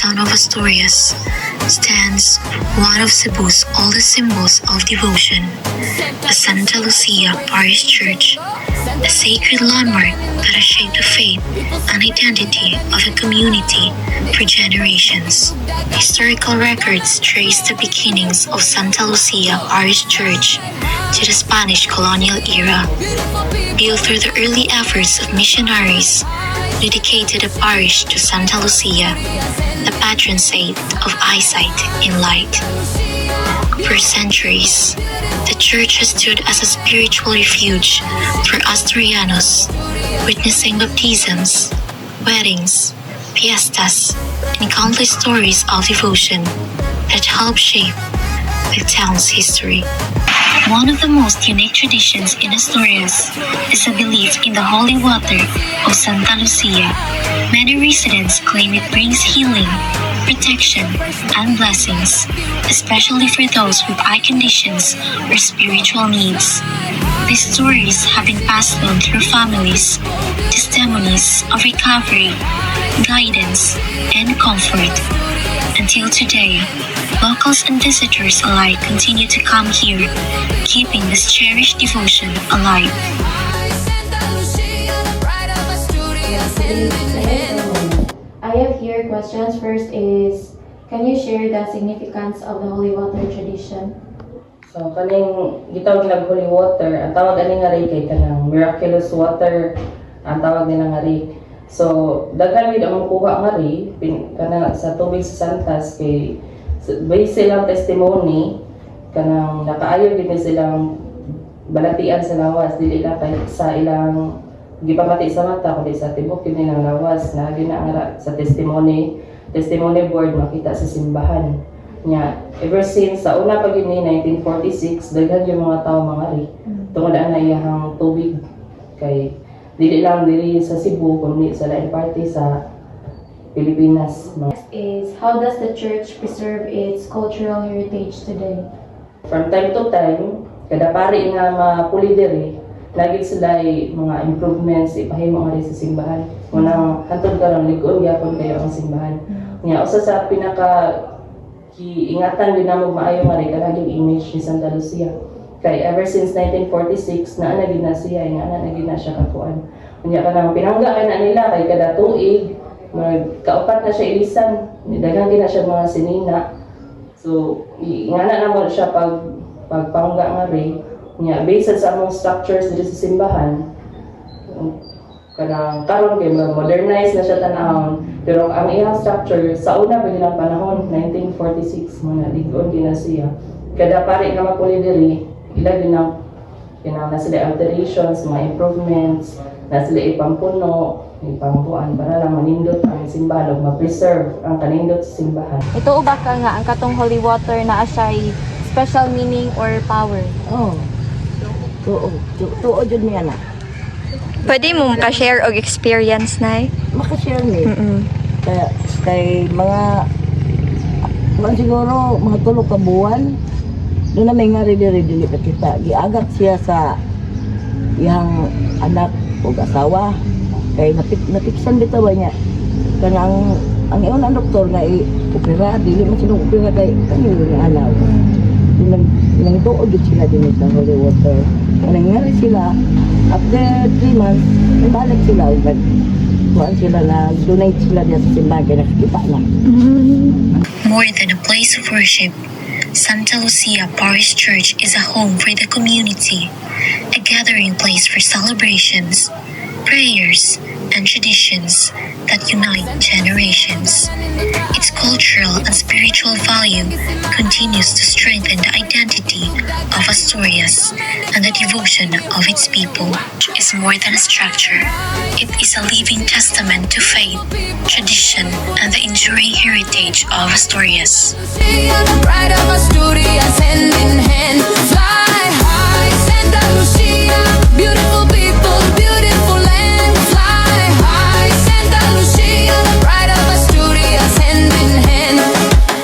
town of Asturias stands one of Cebu's oldest symbols of devotion, the Santa Lucia Parish Church, a sacred landmark that has shaped the faith and identity of a community for generations. Historical records trace the beginnings of Santa Lucia Parish Church to the Spanish colonial era. Built through the early efforts of missionaries, dedicated the parish to Santa Lucia, the patron saint of eyesight and light. For centuries, the church has stood as a spiritual refuge for Asturianos, witnessing baptisms, weddings, fiestas, and countless stories of devotion that help shape the town's history. One of the most unique traditions in Asturias is a belief in the holy water of Santa Lucia. Many residents claim it brings healing, protection, and blessings, especially for those with eye conditions or spiritual needs. These stories have been passed on through families, testimonies of recovery, guidance, and comfort. Until today, locals and visitors alike continue to come here, keeping this cherished devotion alive. I have here questions. First is, can you share the significance of the holy water tradition? So, kaning gitawag nilang holy water, ang tawag ani nga rin kay kanang miraculous water, ang tawag nila nga rin. So, daghan gid ang makuha nga rin, kana sa tubig sa Santas, kay based silang testimony, kanang nakaayo gid silang balatian sa lawas, dili lang kay sa ilang gipamati sa mata, kundi sa tibok yun nilang lawas, na ginaara sa testimony board makita sa simbahan. Nya, ever since sa una pag yun ni 1946, daghan yung mga tao mangari. Tungod na iyahang tubig kay dili lang dili sa Cebu kundi sa lain parte sa Pilipinas. Next is, how does the church preserve its cultural heritage today? From time to time, kada pari nga mapuli diri, lagi sila mga improvements ipahimo nga rin sa simbahan. Unang hantod karon lig-on gyapon kayo ang simbahan. Nya usa sa pinaka ingatan din namo maayo nga rin kanang image ni Santa Lucia. Kay ever since 1946 na gid na siya, nga na gid na siya kakuan. Unya kanang pinangga na nila kay kada tuig kaupat na siya ilisan, daghang gid na siya mga sinina. So ingana na mo siya pagpangga nga rin. Nya based sa among structures dito sa simbahan, kanang karon kay modernize na siya tanahon, pero ang iyang structure sa una pa nilang panahon 1946 mga lig-on din na siya. Kada pari nga mapuli diri ila na sila alterations, mga improvements, na sila ipampuno, ipampuan para lang manindot ang simbahan o ma-preserve ang kanindot sa simbahan. Ito ba ka nga ang katong holy water na asay special meaning or power? Oh. Tuo jud niya na. Pwede mo ka-share og experience na Makashare ni. Kay mga siguro mga 3 ka buwan doon na may nga dili pa kita. Giagak siya sa iyang anak o asawa. Kay napiksan bitaw niya. Kanang ang iyon ang doktor nga opera, dili man sila opera kay kanino ni anaw. Nang tuod sila din sa holy water. Nangyari sila, after 3 months, nabalik sila ulit. Kuhaan sila na donate sila din sa simbahan kaya nakikita na. More than a place of worship, Santa Lucia Parish Church is a home for the community, a gathering place for celebrations, prayers, and traditions that unite generations. Its cultural and spiritual value continues to strengthen the identity of Asturias and the devotion of its people. It is more than a structure. It is a living testament to faith, tradition, and the enduring heritage of Asturias. See on the pride of Asturias, hand in hand, fly